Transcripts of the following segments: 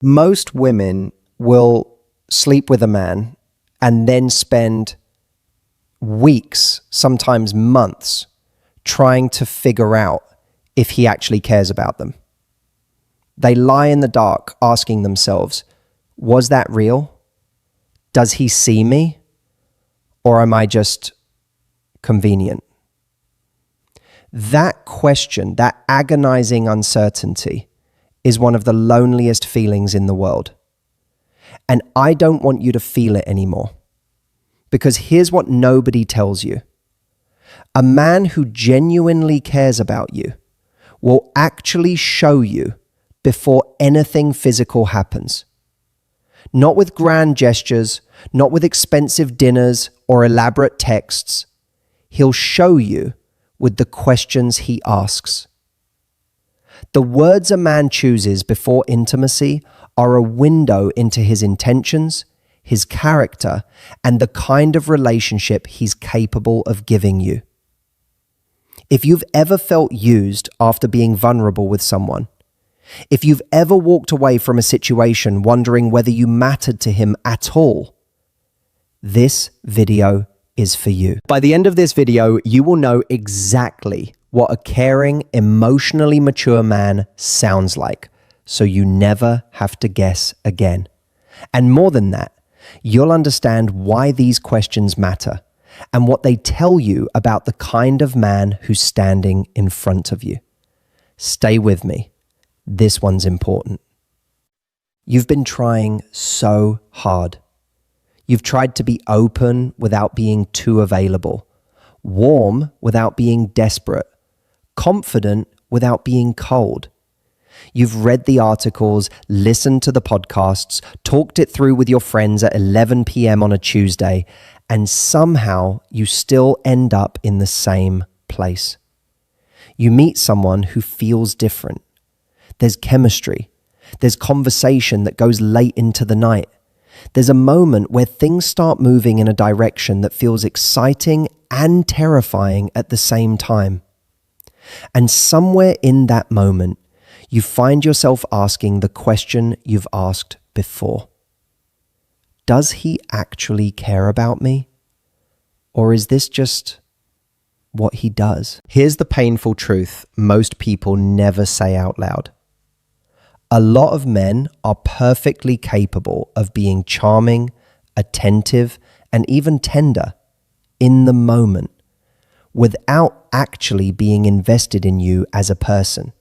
Most women will sleep with a man and then spend weeks, sometimes months, trying to figure out if he actually cares about them. They lie in the dark asking themselves, was that real? Does he see me? Or am I just convenient? That question, that agonizing uncertainty, is one of the loneliest feelings in the world. And I don't want you to feel it anymore. Because here's what nobody tells you. A man who genuinely cares about you will actually show you before anything physical happens. Not with grand gestures, not with expensive dinners or elaborate texts. He'll show you with the questions he asks. The words a man chooses before intimacy are a window into his intentions, his character, and the kind of relationship he's capable of giving you. If you've ever felt used after being vulnerable with someone, if you've ever walked away from a situation wondering whether you mattered to him at all, this video is for you. By the end of this video, you will know exactly what a caring, emotionally mature man sounds like, so you never have to guess again. And more than that, you'll understand why these questions matter and what they tell you about the kind of man who's standing in front of you. Stay with me. This one's important. You've been trying so hard. You've tried to be open without being too available, warm without being desperate, confident without being cold. You've read the articles, listened to the podcasts, talked it through with your friends at 11 p.m. on a Tuesday, and somehow you still end up in the same place. You meet someone who feels different. There's chemistry. There's conversation that goes late into the night. There's a moment where things start moving in a direction that feels exciting and terrifying at the same time. And somewhere in that moment, you find yourself asking the question you've asked before. Does he actually care about me? Or is this just what he does? Here's the painful truth most people never say out loud. A lot of men are perfectly capable of being charming, attentive, and even tender in the moment without actually being invested in you as a person.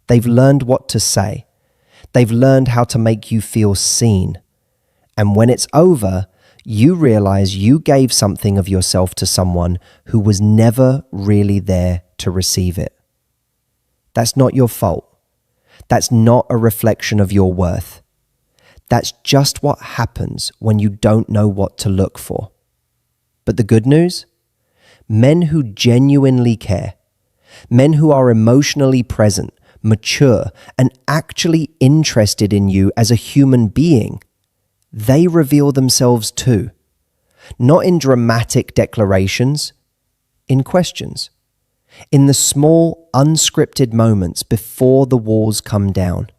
They've learned what to say. They've learned how to make you feel seen. And when it's over, you realize you gave something of yourself to someone who was never really there to receive it. That's not your fault. That's not a reflection of your worth. That's just what happens when you don't know what to look for. But the good news? Men who genuinely care, men who are emotionally present, mature, and actually interested in you as a human being, they reveal themselves too. Not in dramatic declarations, in questions. In the small, unscripted moments before the walls come down.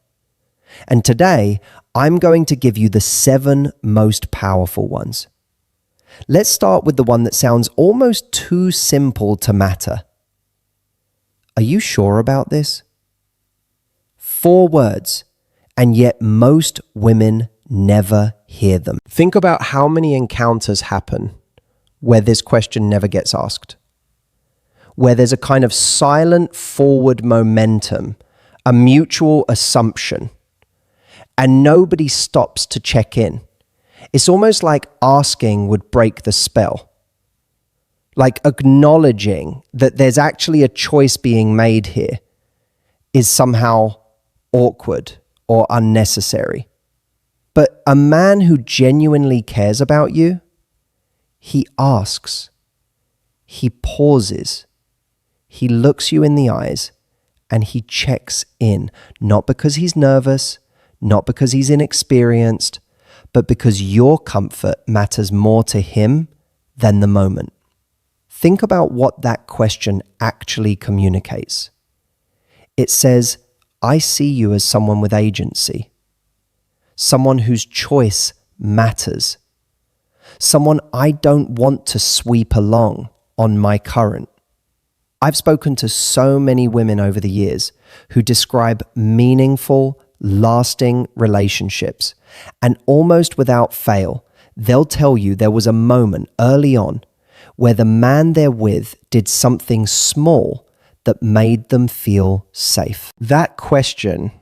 And today, I'm going to give you the 7 most powerful ones. Let's start with the one that sounds almost too simple to matter. Are you sure about this? 4 words, and yet most women never hear them. Think about how many encounters happen where this question never gets asked. Where there's a kind of silent forward momentum, a mutual assumption, and nobody stops to check in. It's almost like asking would break the spell. Like acknowledging that there's actually a choice being made here is somehow awkward or unnecessary. But a man who genuinely cares about you, he asks, he pauses, he looks you in the eyes, and he checks in, not because he's nervous, not because he's inexperienced, but because your comfort matters more to him than the moment. Think about what that question actually communicates. It says, I see you as someone with agency. someone whose choice matters, someone I don't want to sweep along on my current. I've spoken to so many women over the years who describe meaningful, lasting relationships, and almost without fail, they'll tell you there was a moment early on where the man they're with did something small that made them feel safe. That question,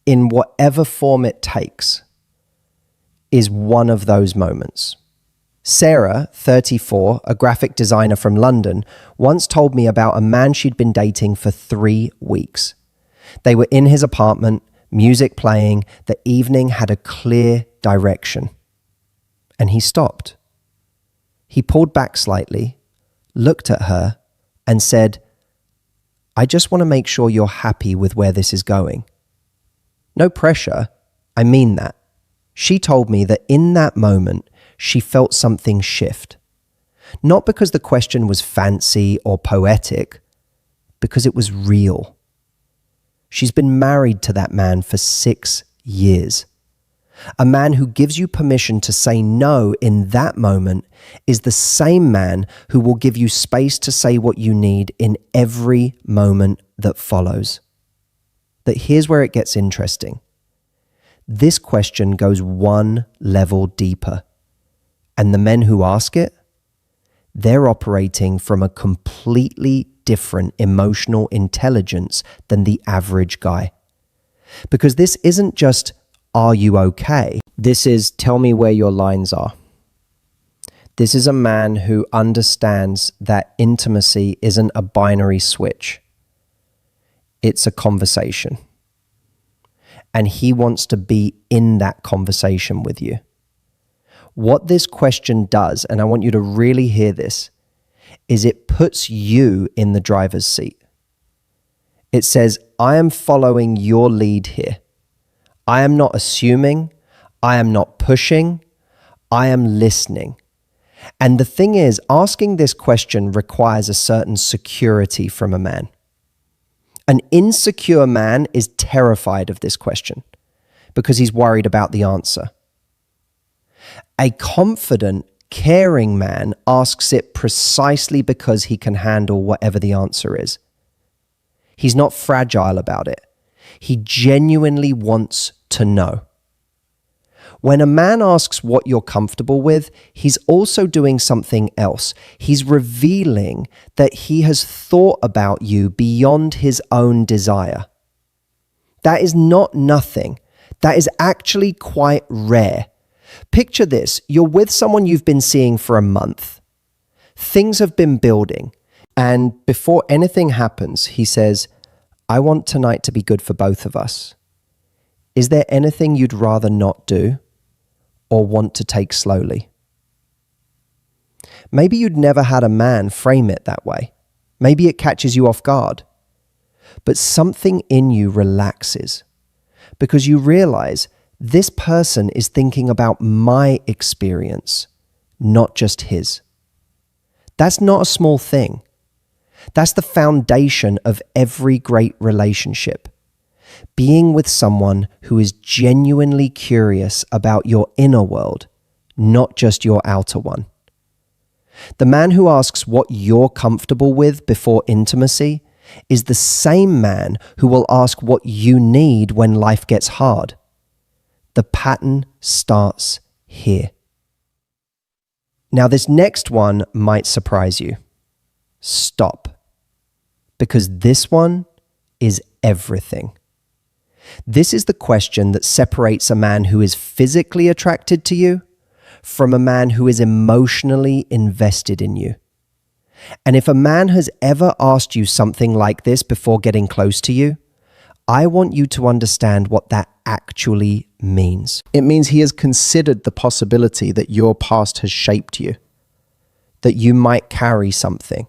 in whatever form it takes, is one of those moments. Sarah, 34, a graphic designer from London, once told me about a man she'd been dating for 3 weeks. They were in his apartment, music playing, the evening had a clear direction. And he stopped. He pulled back slightly, looked at her, and said, "I just want to make sure you're happy with where this is going." No pressure, I mean that. She told me that in that moment, she felt something shift. Not because the question was fancy or poetic, because it was real. She's been married to that man for 6 years. A man who gives you permission to say no in that moment is the same man who will give you space to say what you need in every moment that follows. But here's where it gets interesting. This question goes one level deeper. And the men who ask it, they're operating from a completely different emotional intelligence than the average guy. Because this isn't just, "Are you okay?" This is, "Tell me where your lines are." This is a man who understands that intimacy isn't a binary switch. It's a conversation. And he wants to be in that conversation with you. What this question does, and I want you to really hear this, is it puts you in the driver's seat. It says, I am following your lead here. I am not assuming. I am not pushing. I am listening. And the thing is, asking this question requires a certain security from a man. An insecure man is terrified of this question because he's worried about the answer. A confident, caring man asks it precisely because he can handle whatever the answer is. He's not fragile about it. He genuinely wants to know. When a man asks what you're comfortable with, he's also doing something else. He's revealing that he has thought about you beyond his own desire. That is not nothing. That is actually quite rare. Picture this. You're with someone you've been seeing for a month. Things have been building. And before anything happens, he says, I want tonight to be good for both of us. Is there anything you'd rather not do or want to take slowly? Maybe you'd never had a man frame it that way. Maybe it catches you off guard. But something in you relaxes because you realize this person is thinking about my experience, not just his. That's not a small thing. That's the foundation of every great relationship. Being with someone who is genuinely curious about your inner world, not just your outer one. The man who asks what you're comfortable with before intimacy is the same man who will ask what you need when life gets hard. The pattern starts here. Now, this next one might surprise you. Stop. Because this one is everything. This is the question that separates a man who is physically attracted to you from a man who is emotionally invested in you. And if a man has ever asked you something like this before getting close to you, I want you to understand what that actually means. It means he has considered the possibility that your past has shaped you, that you might carry something,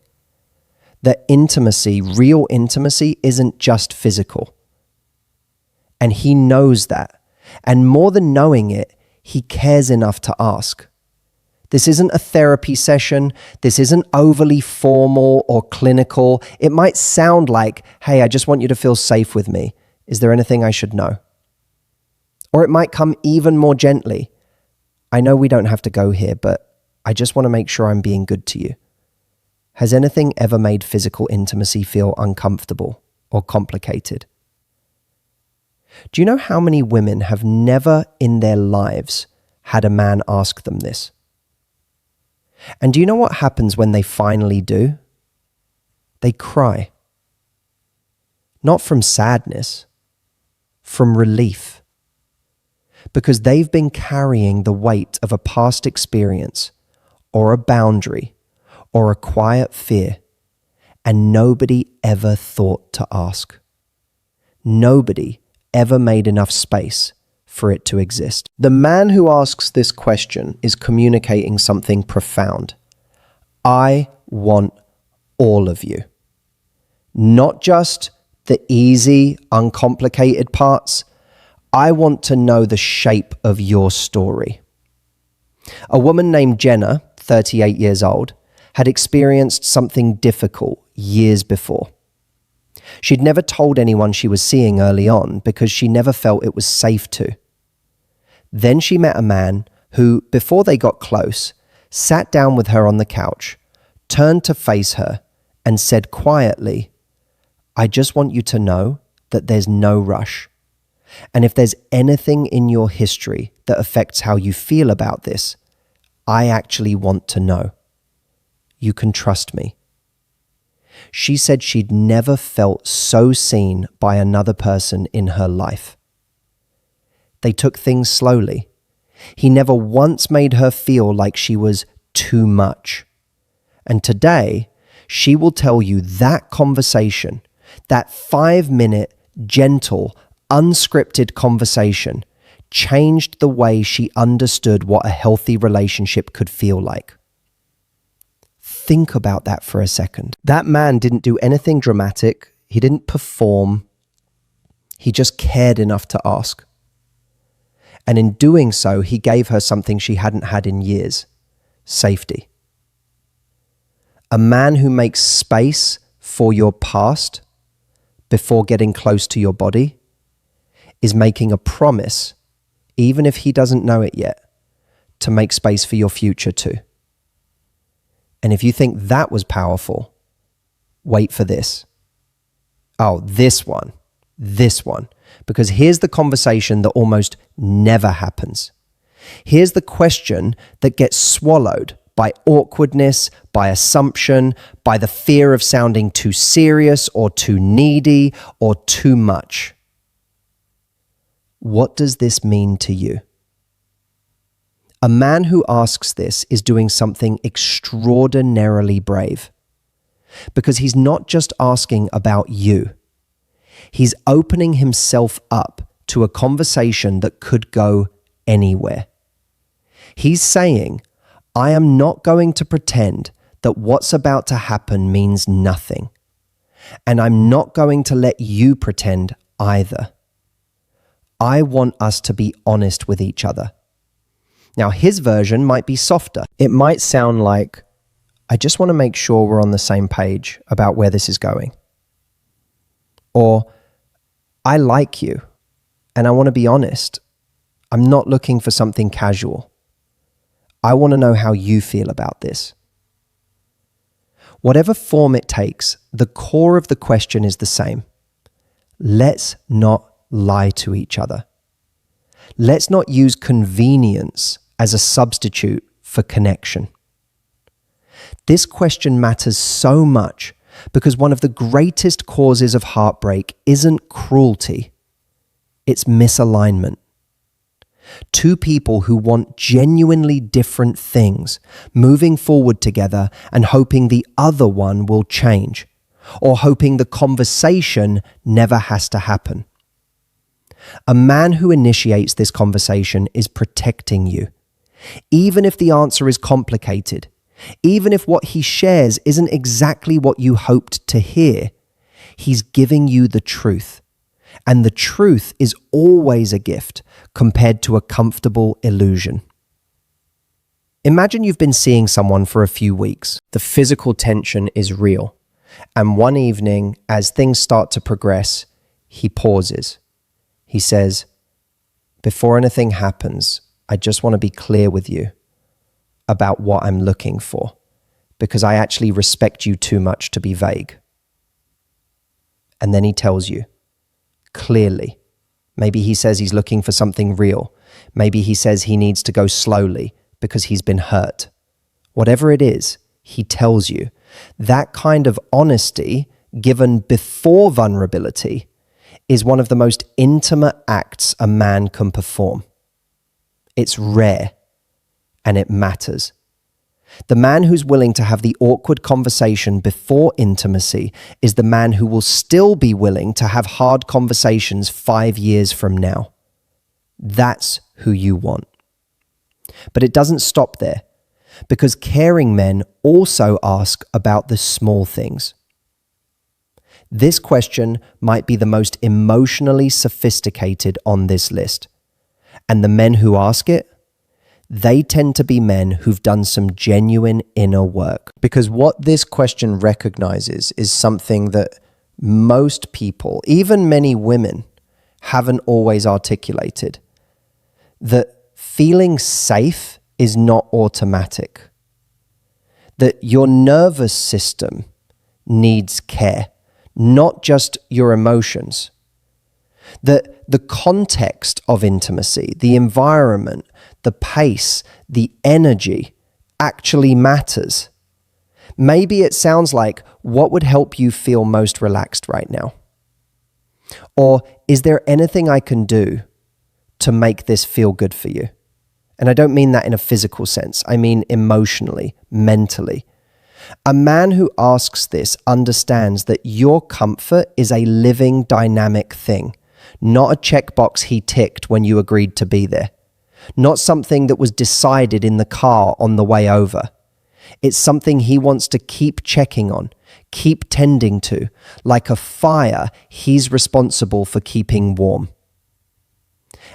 that intimacy, real intimacy, isn't just physical. And he knows that. And more than knowing it, he cares enough to ask. This isn't a therapy session. This isn't overly formal or clinical. It might sound like, hey, I just want you to feel safe with me. Is there anything I should know? Or it might come even more gently. I know we don't have to go here, but I just want to make sure I'm being good to you. Has anything ever made physical intimacy feel uncomfortable or complicated? Do you know how many women have never in their lives had a man ask them this? And do you know what happens when they finally do? They cry. Not from sadness, from relief. Because they've been carrying the weight of a past experience or a boundary or a quiet fear, and nobody ever thought to ask. Nobody ever made enough space for it to exist. The man who asks this question is communicating something profound. I want all of you. Not just the easy, uncomplicated parts. I want to know the shape of your story. A woman named Jenna, 38 years old, had experienced something difficult years before. She'd never told anyone she was seeing early on because she never felt it was safe to. Then she met a man who, before they got close, sat down with her on the couch, turned to face her, and said quietly, I just want you to know that there's no rush. And if there's anything in your history that affects how you feel about this, I actually want to know. You can trust me. She said she'd never felt so seen by another person in her life. They took things slowly. He never once made her feel like she was too much. And today, she will tell you that conversation, that 5-minute, gentle, unscripted conversation, changed the way she understood what a healthy relationship could feel like. Think about that for a second. That man didn't do anything dramatic. He didn't perform. He just cared enough to ask. And in doing so, he gave her something she hadn't had in years: safety. A man who makes space for your past before getting close to your body is making a promise, even if he doesn't know it yet, to make space for your future too. And if you think that was powerful, wait for this. Oh, this one. Because here's the conversation that almost never happens. Here's the question that gets swallowed by awkwardness, by assumption, by the fear of sounding too serious or too needy or too much. What does this mean to you? A man who asks this is doing something extraordinarily brave, because he's not just asking about you. He's opening himself up to a conversation that could go anywhere. He's saying, I am not going to pretend that what's about to happen means nothing, and I'm not going to let you pretend either. I want us to be honest with each other. Now, his version might be softer. It might sound like, I just want to make sure we're on the same page about where this is going. Or, I like you, and I want to be honest. I'm not looking for something casual. I want to know how you feel about this. Whatever form it takes, the core of the question is the same. Let's not lie to each other. Let's not use convenience as a substitute for connection. This question matters so much because one of the greatest causes of heartbreak isn't cruelty, it's misalignment. Two people who want genuinely different things moving forward together and hoping the other one will change, or hoping the conversation never has to happen. A man who initiates this conversation is protecting you. Even if the answer is complicated, even if what he shares isn't exactly what you hoped to hear, he's giving you the truth. And the truth is always a gift compared to a comfortable illusion. Imagine you've been seeing someone for a few weeks. The physical tension is real. And one evening, as things start to progress, he pauses. He says, before anything happens, I just want to be clear with you about what I'm looking for, because I actually respect you too much to be vague. And then he tells you clearly. Maybe he says he's looking for something real. Maybe he says he needs to go slowly because he's been hurt. Whatever it is, he tells you. That kind of honesty given before vulnerability is one of the most intimate acts a man can perform. It's rare and it matters. The man who's willing to have the awkward conversation before intimacy is the man who will still be willing to have hard conversations 5 years from now. That's who you want. But it doesn't stop there, because caring men also ask about the small things. This question might be the most emotionally sophisticated on this list. And the men who ask it, they tend to be men who've done some genuine inner work. Because what this question recognizes is something that most people, even many women, haven't always articulated. That feeling safe is not automatic. That your nervous system needs care, not just your emotions. That the context of intimacy, the environment, the pace, the energy actually matters. Maybe it sounds like, what would help you feel most relaxed right now? Or is there anything I can do to make this feel good for you? And I don't mean that in a physical sense. I mean emotionally, mentally. A man who asks this understands that your comfort is a living, dynamic thing, not a checkbox he ticked when you agreed to be there. Not something that was decided in the car on the way over. It's something he wants to keep checking on, keep tending to, like a fire he's responsible for keeping warm.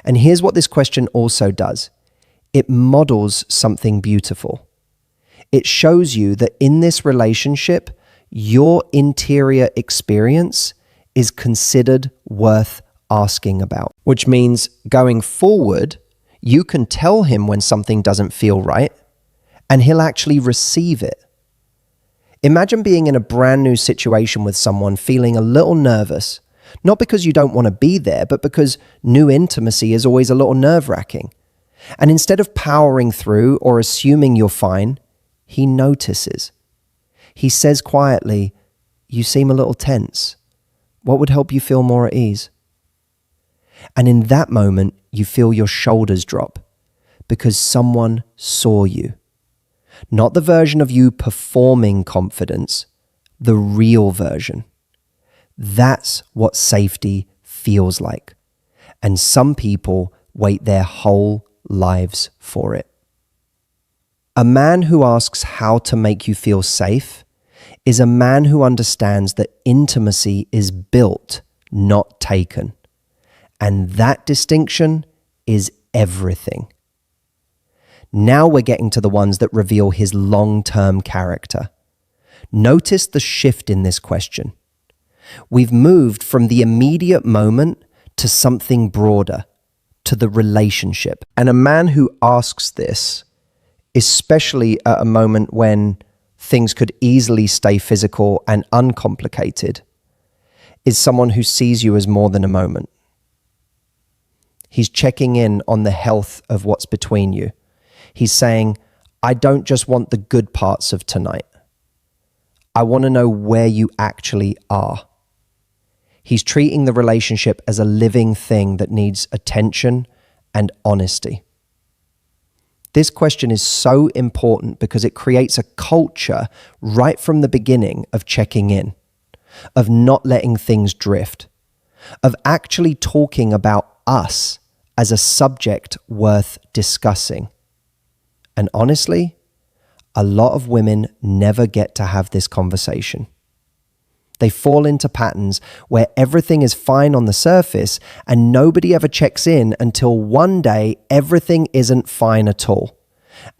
And here's what this question also does. It models something beautiful. It shows you that in this relationship, your interior experience is considered worth asking about, which means going forward, you can tell him when something doesn't feel right, and he'll actually receive it. Imagine being in a brand new situation with someone feeling a little nervous, not because you don't want to be there, but because new intimacy is always a little nerve-wracking. And instead of powering through or assuming you're fine, he notices. He says quietly, "You seem a little tense. What would help you feel more at ease?" And in that moment, you feel your shoulders drop because someone saw you. Not the version of you performing confidence, the real version. That's what safety feels like. And some people wait their whole lives for it. A man who asks how to make you feel safe is a man who understands that intimacy is built, not taken. And that distinction is everything. Now we're getting to the ones that reveal his long-term character. Notice the shift in this question. We've moved from the immediate moment to something broader, to the relationship. And a man who asks this, especially at a moment when things could easily stay physical and uncomplicated, is someone who sees you as more than a moment. He's checking in on the health of what's between you. He's saying, I don't just want the good parts of tonight. I want to know where you actually are. He's treating the relationship as a living thing that needs attention and honesty. This question is so important because it creates a culture right from the beginning of checking in, of not letting things drift, of actually talking about us as a subject worth discussing. And honestly, a lot of women never get to have this conversation. They fall into patterns where everything is fine on the surface and nobody ever checks in until one day everything isn't fine at all.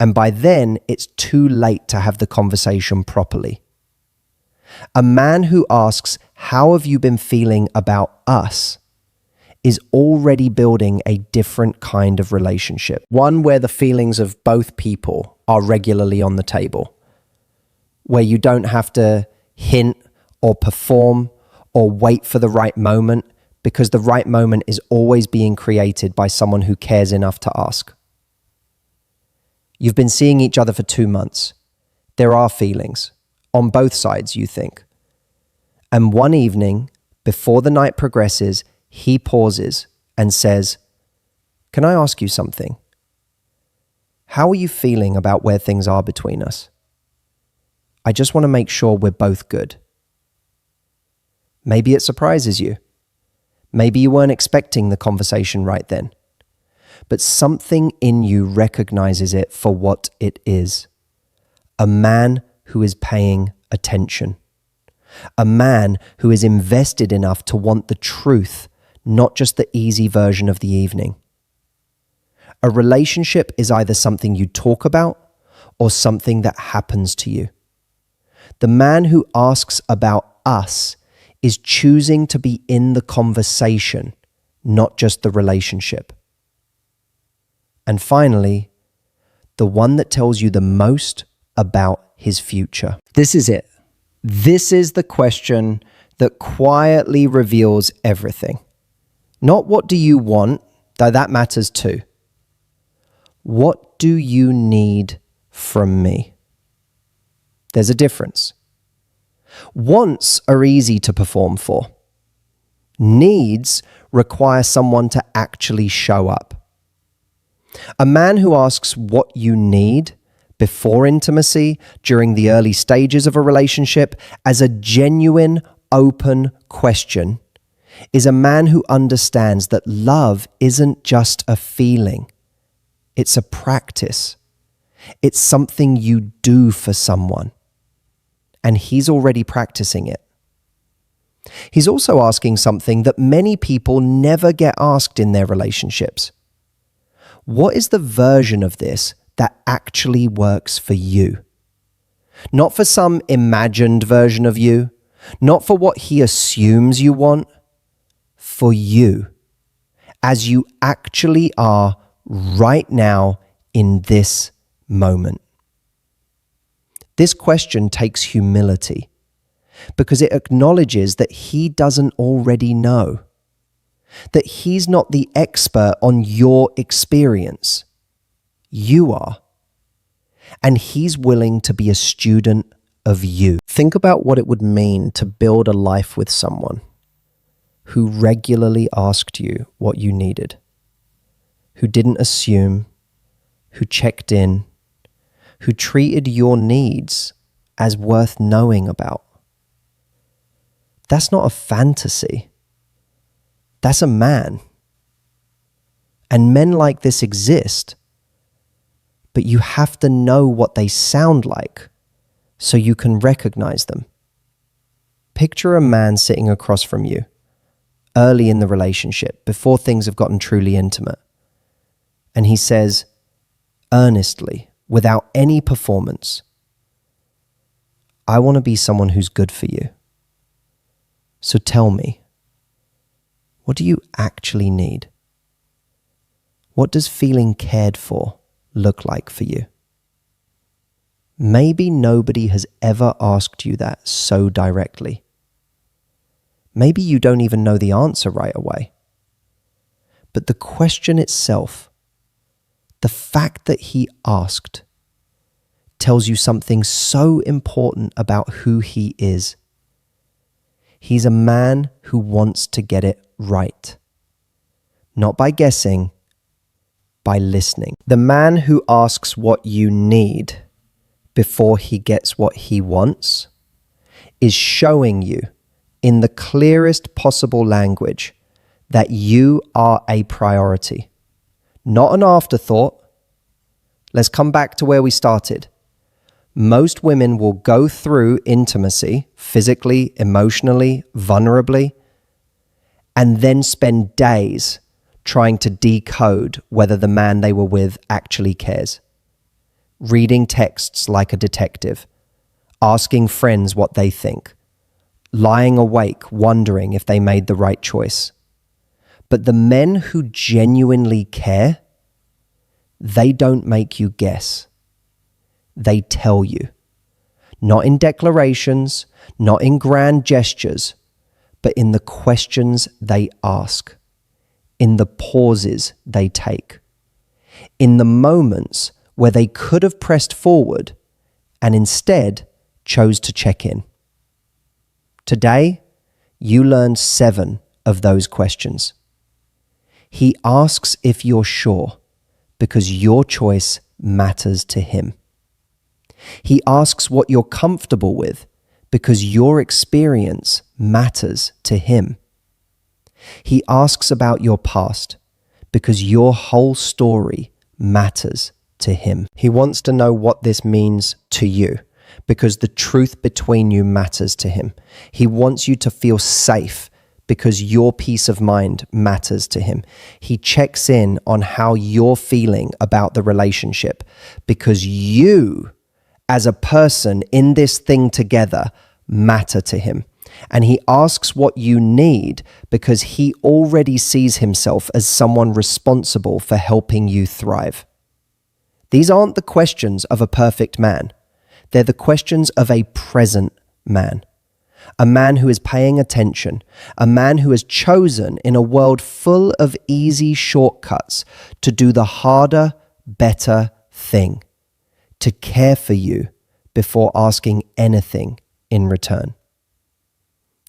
And by then, it's too late to have the conversation properly. A man who asks, "How have you been feeling about us?" is already building a different kind of relationship. One where the feelings of both people are regularly on the table, where you don't have to hint or perform or wait for the right moment, because the right moment is always being created by someone who cares enough to ask. You've been seeing each other for 2 months. There are feelings on both sides, you think. And one evening, before the night progresses, he pauses and says, "Can I ask you something? How are you feeling about where things are between us? I just want to make sure we're both good." Maybe it surprises you. Maybe you weren't expecting the conversation right then. But something in you recognizes it for what it is. A man who is paying attention. A man who is invested enough to want the truth, not just the easy version of the evening. A relationship is either something you talk about or something that happens to you. The man who asks about us is choosing to be in the conversation, not just the relationship. And finally, the one that tells you the most about his future. This is it. This is the question that quietly reveals everything. Not what do you want, though that matters too. What do you need from me? There's a difference. Wants are easy to perform for. Needs require someone to actually show up. A man who asks what you need before intimacy, during the early stages of a relationship, as a genuine, open question, is a man who understands that love isn't just a feeling. It's a practice. It's something you do for someone. And he's already practicing it. He's also asking something that many people never get asked in their relationships. What is the version of this that actually works for you? Not for some imagined version of you, not for what he assumes you want, for you, as you actually are right now in this moment. This question takes humility because it acknowledges that he doesn't already know, that he's not the expert on your experience. You are. And he's willing to be a student of you. Think about what it would mean to build a life with someone who regularly asked you what you needed, who didn't assume, who checked in, who treated your needs as worth knowing about. That's not a fantasy. That's a man. And men like this exist, but you have to know what they sound like so you can recognize them. Picture a man sitting across from you, early in the relationship, before things have gotten truly intimate. And he says, earnestly, without any performance, "I want to be someone who's good for you. So tell me, what do you actually need? What does feeling cared for look like for you?" Maybe nobody has ever asked you that so directly. Maybe you don't even know the answer right away. But the question itself, the fact that he asked, tells you something so important about who he is. He's a man who wants to get it right. Not by guessing, by listening. The man who asks what you need before he gets what he wants is showing you in the clearest possible language that you are a priority. Not an afterthought. Let's come back to where we started. Most women will go through intimacy, physically, emotionally, vulnerably, and then spend days trying to decode whether the man they were with actually cares. Reading texts like a detective, asking friends what they think, lying awake wondering if they made the right choice. But the men who genuinely care, they don't make you guess. They tell you. Not in declarations, not in grand gestures, but in the questions they ask, in the pauses they take, in the moments where they could have pressed forward and instead chose to check in. Today, you learned 7 of those questions. He asks if you're sure because your choice matters to him. He asks what you're comfortable with because your experience matters to him. He asks about your past because your whole story matters to him. He wants to know what this means to you because the truth between you matters to him. He wants you to feel safe because your peace of mind matters to him. He checks in on how you're feeling about the relationship because you, as a person in this thing together, matter to him. And he asks what you need because he already sees himself as someone responsible for helping you thrive. These aren't the questions of a perfect man. They're the questions of a present man. A man who is paying attention, a man who has chosen in a world full of easy shortcuts to do the harder, better thing, to care for you before asking anything in return.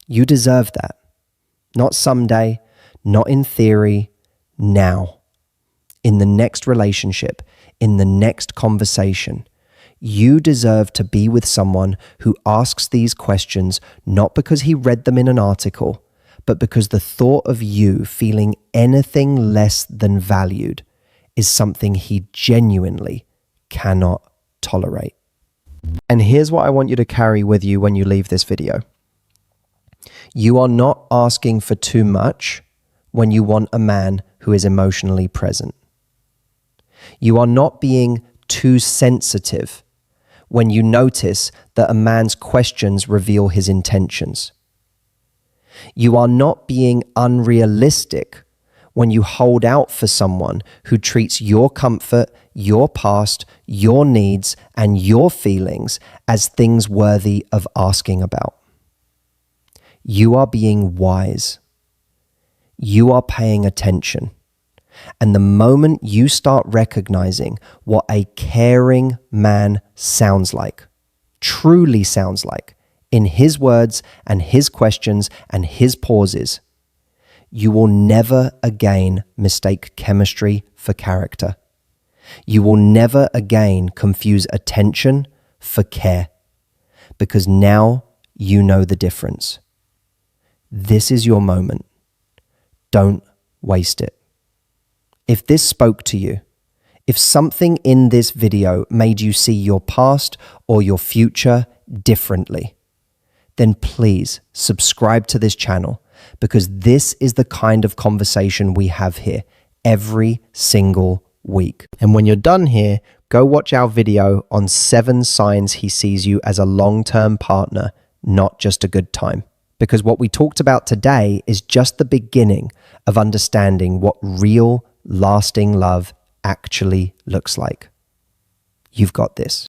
You deserve that. Not someday, not in theory, now. In the next relationship, in the next conversation, you deserve to be with someone who asks these questions not because he read them in an article, but because the thought of you feeling anything less than valued is something he genuinely cannot tolerate. And here's what I want you to carry with you when you leave this video. You are not asking for too much when you want a man who is emotionally present. You are not being too sensitive when you notice that a man's questions reveal his intentions. You are not being unrealistic when you hold out for someone who treats your comfort, your past, your needs, and your feelings as things worthy of asking about. You are being wise. You are paying attention. And the moment you start recognizing what a caring man sounds like, truly sounds like, in his words and his questions and his pauses, you will never again mistake chemistry for character. You will never again confuse attention for care, because now you know the difference. This is your moment. Don't waste it. If this spoke to you, if something in this video made you see your past or your future differently, then please subscribe to this channel, because this is the kind of conversation we have here every single week. And when you're done here, go watch our video on 7 signs he sees you as a long-term partner, not just a good time. Because what we talked about today is just the beginning of understanding what real, lasting love actually looks like. You've got this.